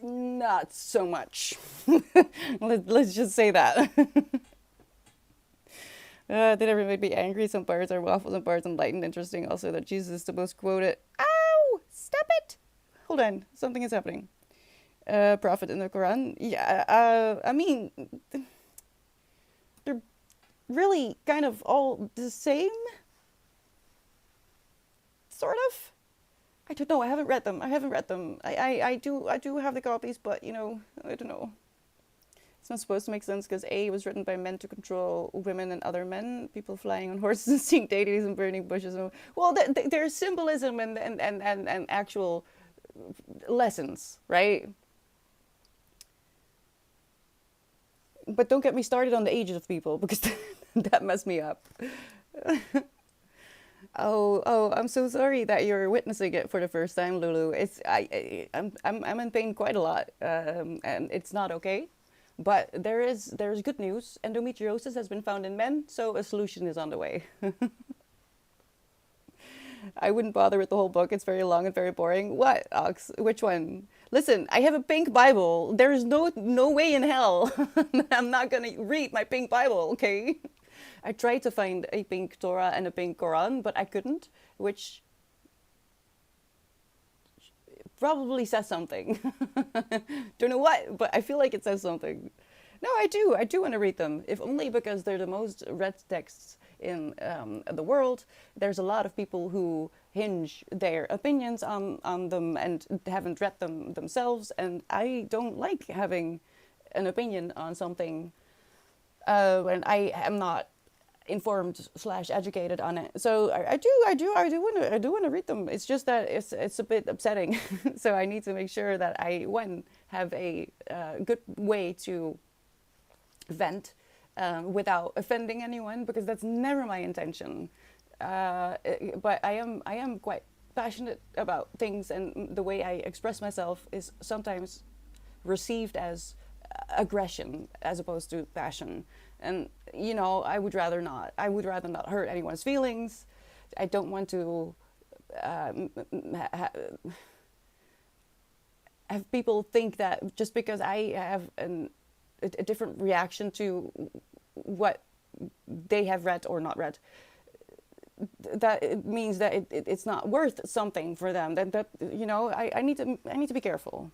not so much. Let's just say that. Did ever make me angry? Some parts are waffles and parts enlightened. Interesting also that Jesus is the most quoted. Ow! Stop it! Hold on, something is happening. Prophet in the Quran. Yeah, I mean, they're really kind of all the same, sort of. I don't know. I haven't read them. I haven't read them. I do have the copies, but I don't know. It's not supposed to make sense because A was written by men to control women and other men, people flying on horses and seeing deities and burning bushes. Well, there's symbolism and actual lessons, right? But don't get me started on the ages of people because that messed me up. Oh, I'm so sorry that you're witnessing it for the first time, Lulu. I'm in pain quite a lot, and it's not okay. But there's good news. Endometriosis has been found in men, so a solution is on the way. I wouldn't bother with the whole book. It's very long and very boring. What, Ox? Which one? Listen, I have a pink Bible. There is no way in hell I'm not gonna read my pink Bible, okay? I tried to find a pink Torah and a pink Quran, but I couldn't, which probably says something. Don't know what, but I feel like it says something. No, I do. I do want to read them, if only because they're the most read texts in the world. There's a lot of people who hinge their opinions on them and haven't read them themselves, and I don't like having an opinion on something when I am not informed / educated on it. So I do want to read them. It's just that it's a bit upsetting. So I need to make sure that I have a good way to vent without offending anyone, because that's never my intention. But I am quite passionate about things, and the way I express myself is sometimes received as aggression as opposed to passion. And I would rather not. I would rather not hurt anyone's feelings. I don't want to have people think that just because I have a different reaction to what they have read or not read, that it means that it's not worth something for them. I need to be careful.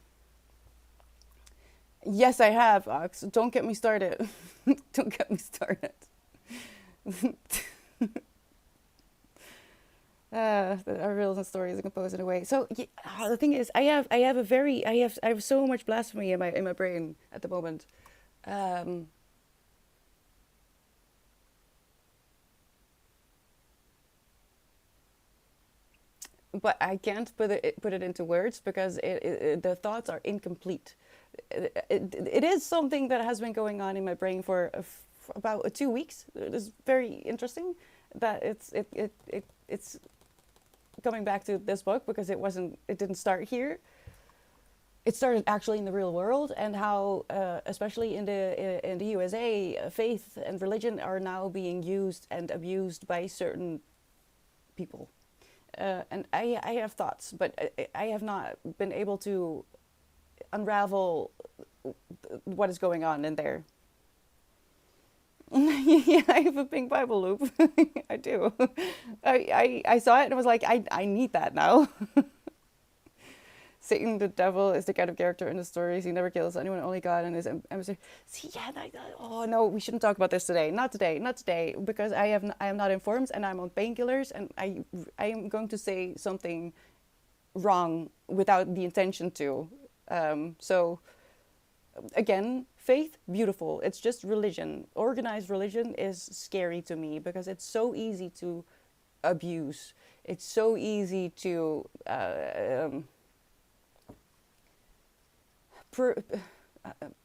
Yes, I have, Ox. Don't get me started. Don't get me started. Our reels and stories are composed in a way. So the thing is, I have so much blasphemy in my brain at the moment. But I can't put it into words because the thoughts are incomplete. It is something that has been going on in my brain for about 2 weeks. It is very interesting that it's coming back to this book, because it didn't start here. It started actually in the real world, and how especially in the USA, faith and religion are now being used and abused by certain people. And I have thoughts, but I have not been able to unravel what is going on in there. Yeah, I have a pink Bible loop. I do. I saw it and I was like, I need that now. Satan, the devil, is the kind of character in the stories. He never kills anyone, only God and his emissary. See, yeah, oh no, we shouldn't talk about this today. Not today, because I am not informed, and I'm on painkillers, and I am going to say something wrong without the intention to. So again, faith, beautiful. It's just religion. Organized religion is scary to me because it's so easy to abuse. It's so easy to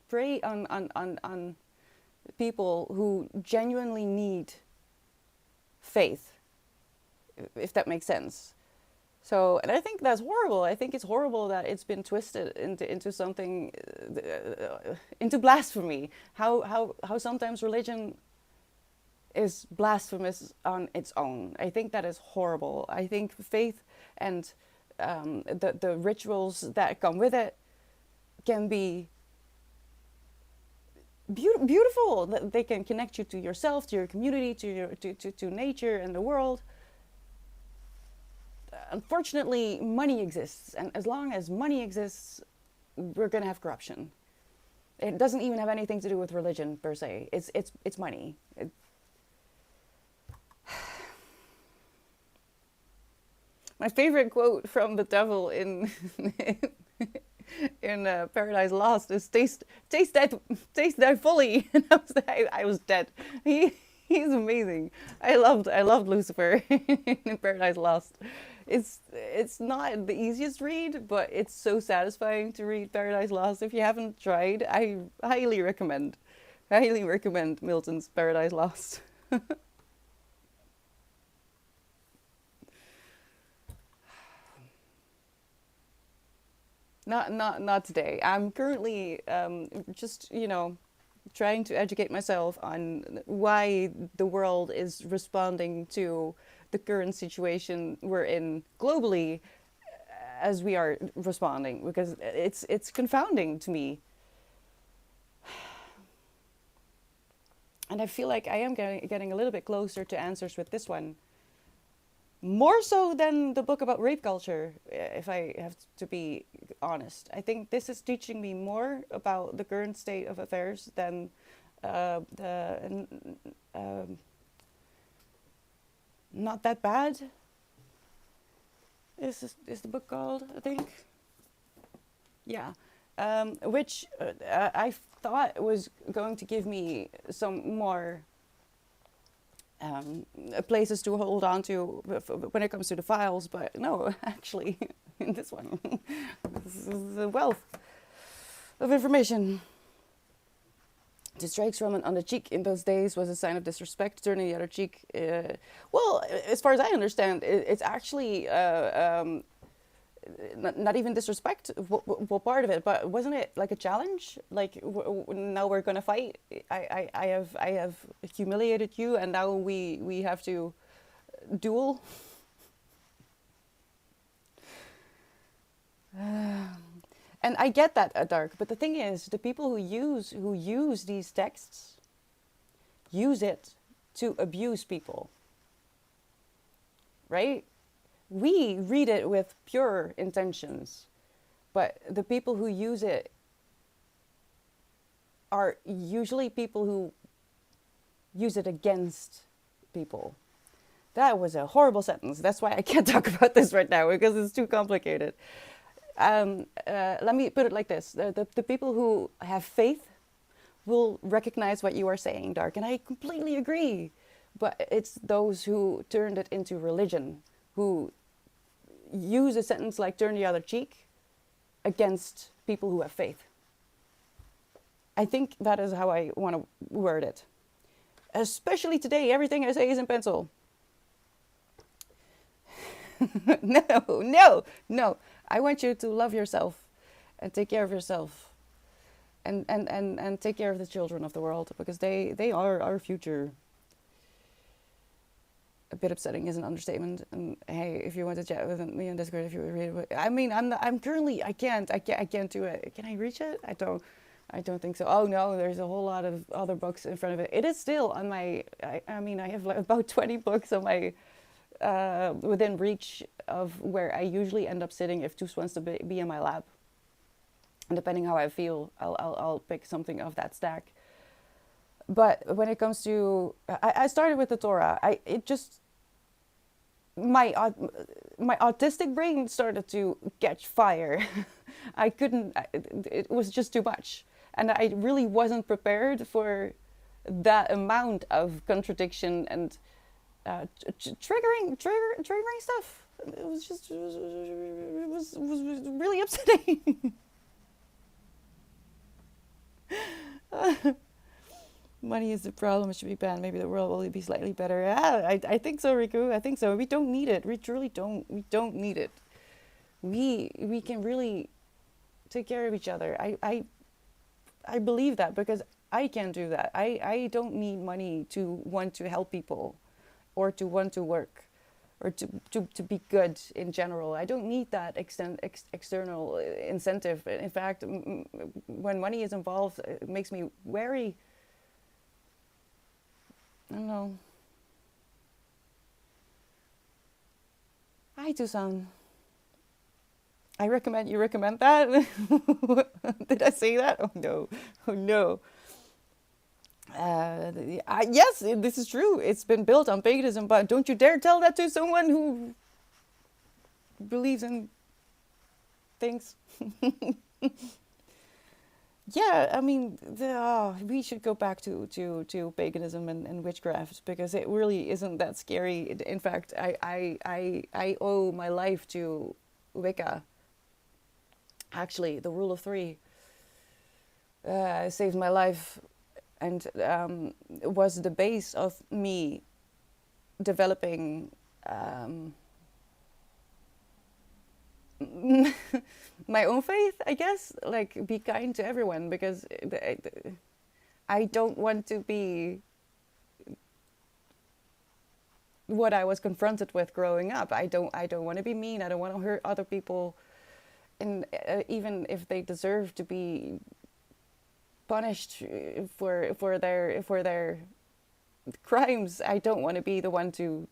prey on people who genuinely need faith, if that makes sense. So, and I think that's horrible. I think it's horrible that it's been twisted into something, into blasphemy. How sometimes religion is blasphemous on its own. I think that is horrible. I think faith and the rituals that come with it can be beautiful. That they can connect you to yourself, to your community, to nature and the world. Unfortunately, money exists, and as long as money exists, we're gonna have corruption. It doesn't even have anything to do with religion per se. It's money. My favorite quote from the devil in in Paradise Lost is taste that fully, and I was dead. He's amazing. I loved Lucifer in Paradise Lost. It's not the easiest read, but it's so satisfying to read Paradise Lost. If you haven't tried, I highly recommend Milton's Paradise Lost. Not today. I'm currently just trying to educate myself on why the world is responding to the current situation we're in globally as we are responding, because it's confounding to me. And I feel like I am getting a little bit closer to answers with this one. More so than the book about rape culture, if I have to be honest. I think this is teaching me more about the current state of affairs than the Not That Bad is the book called, I think. Yeah. Which I thought was going to give me some more places to hold on to when it comes to the files, but no, actually, in this one, this is a wealth of information. The strikes from on the cheek in those days was a sign of disrespect. Turning the other cheek, well, as far as I understand, it's actually not even disrespect. What part of it? But wasn't it like a challenge? Like now we're gonna fight. I have humiliated you, and now we have to duel. And I get that, Dark. But the thing is, the people who use these texts use it to abuse people, right? We read it with pure intentions, but the people who use it are usually people who use it against people. That was a horrible sentence. That's why I can't talk about this right now, because it's too complicated. Let me put it like this. The people who have faith will recognize what you are saying, Dark, and I completely agree. But it's those who turned it into religion, who use a sentence like turn the other cheek against people who have faith. I think that is how I want to word it. Especially today, everything I say is in pencil. No. I want you to love yourself and take care of yourself and take care of the children of the world, because they are our future. A bit upsetting is an understatement. And hey, if you want to chat with me on Discord, if you read it, I mean, I'm currently, I can't do it. Can I reach it? I don't think so. Oh no, there's a whole lot of other books in front of it. It is still on my, I mean, I have like about 20 books on my, within reach of where I usually end up sitting if Toos wants to be in my lap. And depending how I feel, I'll pick something of that stack. But when it comes to, I started with the Torah. My autistic brain started to catch fire. I couldn't, it was just too much. And I really wasn't prepared for that amount of contradiction and triggering stuff. It was really upsetting. Money is the problem. It should be banned. Maybe the world will be slightly better. Yeah, I think so, Riku. I think so. We don't need it. We truly don't. We don't need it. We can really take care of each other. I believe that, because I can do that. I don't need money to want to help people or to want to work. or to be good in general. I don't need that external incentive. In fact, when money is involved, it makes me wary. I don't know. Hi, Tucson. You recommend that? Did I say that? Oh no. Oh no. Yes, this is true. It's been built on paganism, but don't you dare tell that to someone who believes in things. Yeah, I mean, we should go back to paganism and witchcraft because it really isn't that scary. In fact, I owe my life to Wicca. Actually, the rule of three saved my life and was the base of me developing my own faith, I guess. Like, be kind to everyone because I don't want to be what I was confronted with growing up. I don't want to be mean. I don't want to hurt other people, and even if they deserve to be punished for their crimes, I don't want to be the one to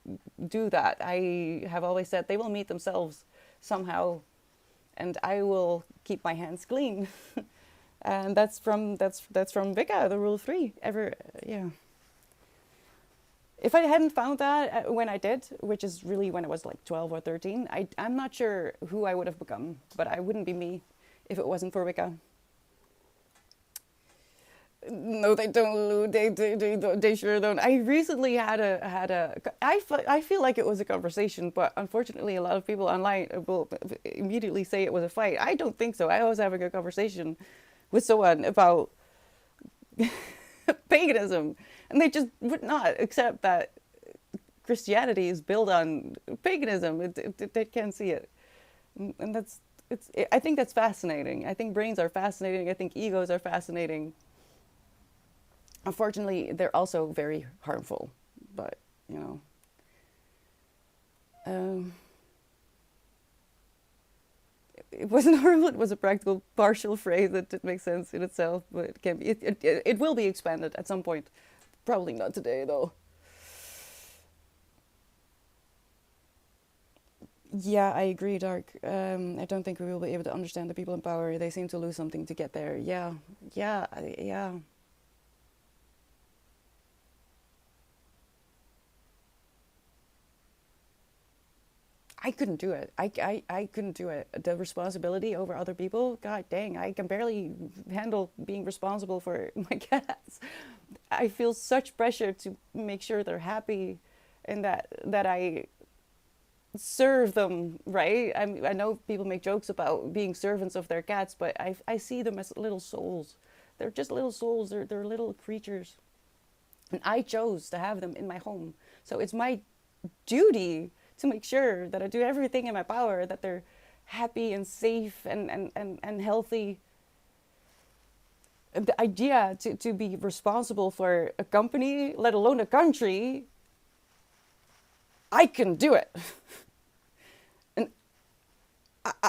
do that. I have always said they will meet themselves somehow, and I will keep my hands clean. And that's from Wicca, the rule of three. Yeah. If I hadn't found that when I did, which is really when I was like 12 or 13, I'm not sure who I would have become, but I wouldn't be me if it wasn't for Wicca. No, they don't. They sure don't. I recently had I feel like it was a conversation, but unfortunately, a lot of people online will immediately say it was a fight. I don't think so. I was having a conversation with someone about paganism, and they just would not accept that Christianity is built on paganism. They can't see it, and I think that's fascinating. I think brains are fascinating. I think egos are fascinating. Unfortunately, they're also very harmful, but, it wasn't harmful, it was a practical, partial phrase that didn't make sense in itself, but it can be, it will be expanded at some point. Probably not today, though. Yeah, I agree, Dark. I don't think we will be able to understand the people in power. They seem to lose something to get there. Yeah, yeah. I couldn't do it. I couldn't do it. The responsibility over other people, god dang, I can barely handle being responsible for my cats. I feel such pressure to make sure they're happy and that I serve them right. I know people make jokes about being servants of their cats, but I see them as little souls. They're just little souls. They're little creatures. And I chose to have them in my home. So it's my duty to make sure that I do everything in my power that they're happy and safe and healthy. The idea to be responsible for a company, let alone a country, I can do it. And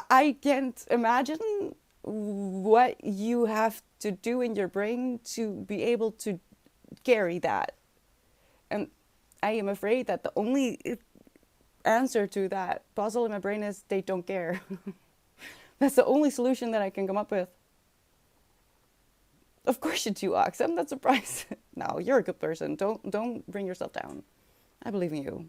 I can't imagine what you have to do in your brain to be able to carry that. And I am afraid that the only answer to that puzzle in my brain is they don't care. That's the only solution that I can come up with. Of course you do, Ox. I'm not surprised. No, you're a good person. Don't bring yourself down. I believe in you.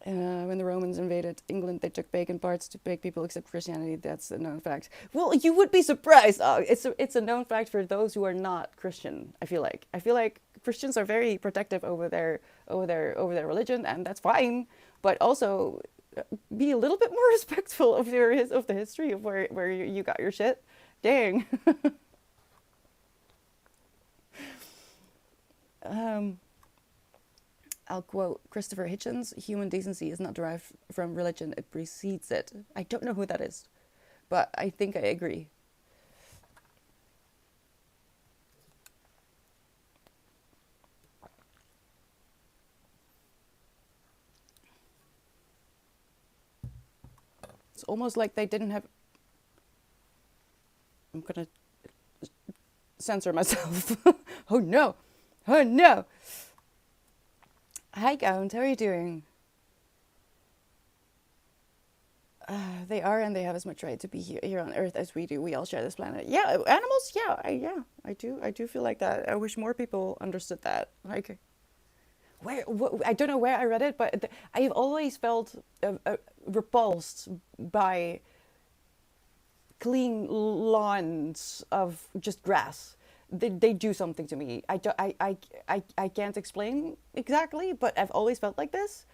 When the Romans invaded England, they took pagan parts to make people accept Christianity. That's a known fact. Well, you would be surprised. It's a known fact for those who are not Christian. I feel like Christians are very protective over their religion, and that's fine. But also, be a little bit more respectful of the history of where you got your shit. Dang. I'll quote Christopher Hitchens: "Human decency is not derived from religion; it precedes it." I don't know who that is, but I think I agree. It's almost like they didn't have. I'm gonna censor myself. Oh no! Oh no! Hi, Count. How are you doing? They are, and they have as much right to be here on Earth as we do. We all share this planet. Yeah, animals. Yeah, yeah. I do. I do feel like that. I wish more people understood that. Like, I don't know where I read it, but I've always felt repulsed by clean lawns of just grass. They do something to me. I can't explain exactly, but I've always felt like this.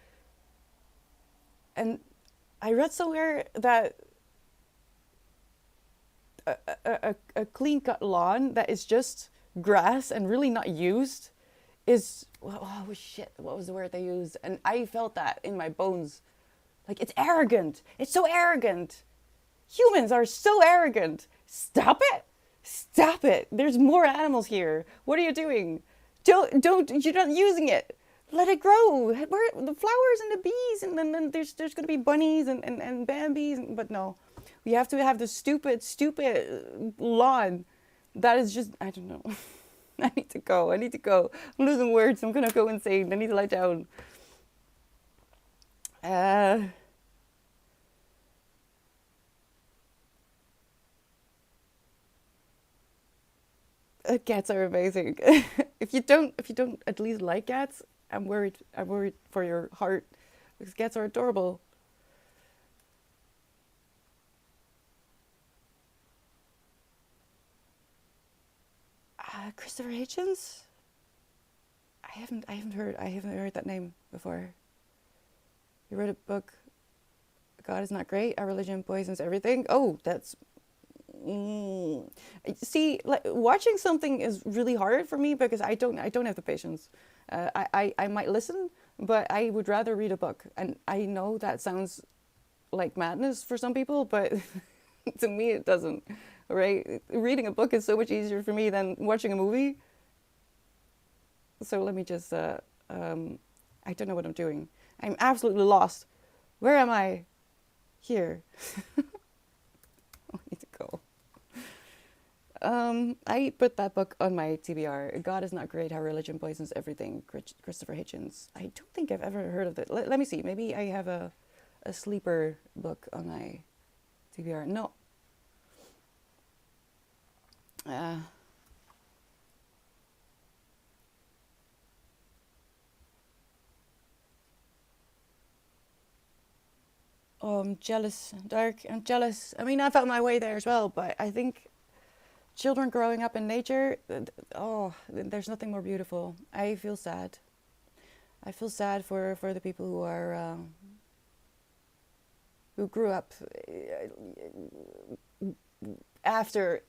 And I read somewhere that a clean cut lawn that is just grass and really not used is, oh shit, what was the word they used? And I felt that in my bones. Like, it's arrogant. It's so arrogant. Humans are so arrogant. Stop it. Stop it. There's more animals here. What are you doing? Don't, you're not using it. Let it grow. Where the flowers and the bees, and then there's going to be bunnies and bambies, but no. We have to have the stupid lawn that is just, I don't know. I need to go. I need to go. I'm losing words. I'm going to go insane. I need to lie down. Uh, Cats are amazing. If you don't at least like cats, I'm worried. I'm worried for your heart because cats are adorable. Christopher Hitchens? I haven't heard that name before. He wrote a book. God is not great. Our religion poisons everything. Oh, that's. Mm. See, like, watching something is really hard for me because I don't have the patience. I might listen, but I would rather read a book. And I know that sounds like madness for some people, but to me it doesn't. Right? Reading a book is so much easier for me than watching a movie. So let me just. Um, I don't know what I'm doing. I'm absolutely lost. Where am I? Here. I need to go. I put that book on my TBR. God is not great. How religion poisons everything. Christopher Hitchens. I don't think I've ever heard of it. Let me see. Maybe I have a sleeper book on my TBR. No. Uh, oh, I'm jealous. Dark. I'm jealous. I mean, I found my way there as well, but I think children growing up in nature, oh, there's nothing more beautiful. I feel sad. I feel sad for the people who grew up after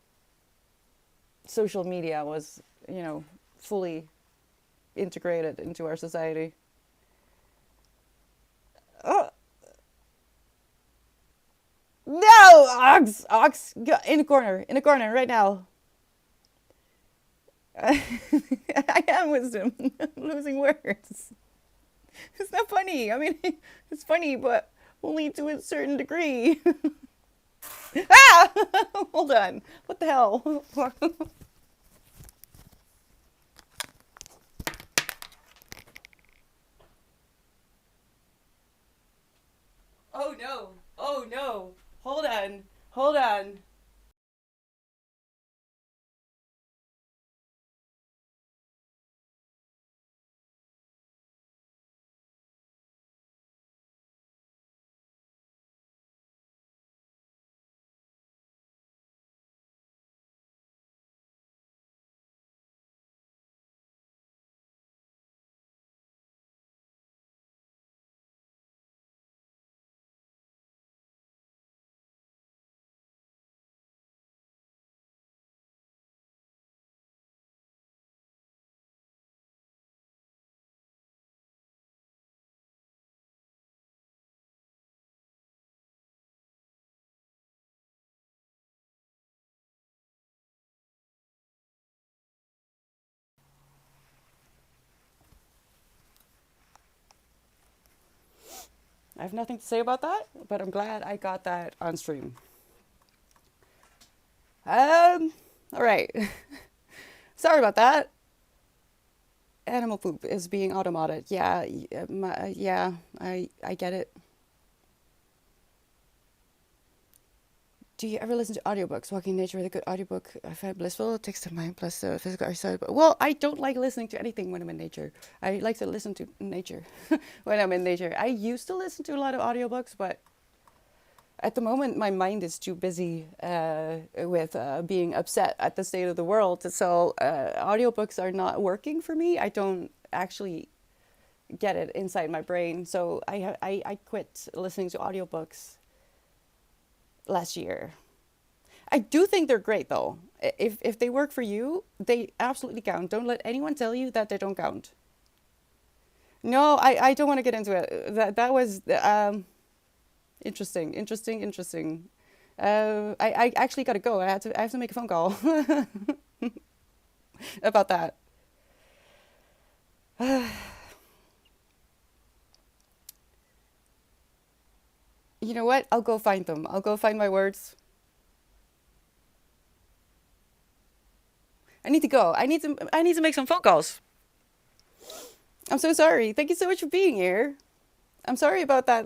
social media was, fully integrated into our society. Oh no, ox, in the corner right now. I am wisdom. I'm losing words. It's not funny. I mean, it's funny, but only to a certain degree. Ah! Hold on. What the hell? Oh no. Oh no. Hold on. Hold on. I have nothing to say about that, but I'm glad I got that on stream. All right. Sorry about that. Animal poop is being automated. Yeah, yeah, I get it. Do you ever listen to audiobooks? Walking in Nature with a good audiobook. I find blissful. It takes the mind plus the physical exercise. But, well, I don't like listening to anything when I'm in nature. I like to listen to nature when I'm in nature. I used to listen to a lot of audiobooks, but at the moment my mind is too busy with being upset at the state of the world. So audiobooks are not working for me. I don't actually get it inside my brain. So I quit listening to audiobooks last year. I do think they're great though. If they work for you, they absolutely count. Don't let anyone tell you that they don't count. No, I don't want to get into it. That was interesting, interesting, interesting. I actually got to go. I have to make a phone call about that. You know what? I'll go find them. I'll go find my words. I need to go. I need to make some phone calls. I'm so sorry. Thank you so much for being here. I'm sorry about that.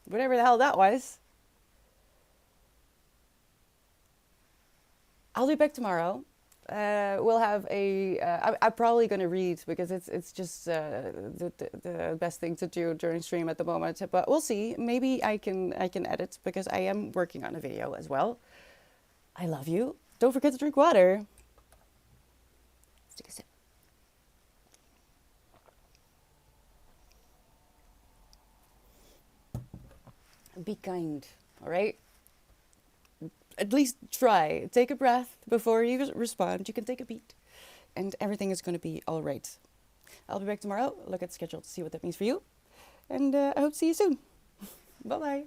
Whatever the hell that was. I'll be back tomorrow. We'll have a. I'm probably gonna read because it's just the best thing to do during stream at the moment. But we'll see. Maybe I can edit because I am working on a video as well. I love you. Don't forget to drink water. Let's take a sip. Be kind. All right. At least try. Take a breath before you respond. You can take a beat, and everything is going to be all right. I'll be back tomorrow. Look at the schedule to see what that means for you, and I hope to see you soon. Bye bye.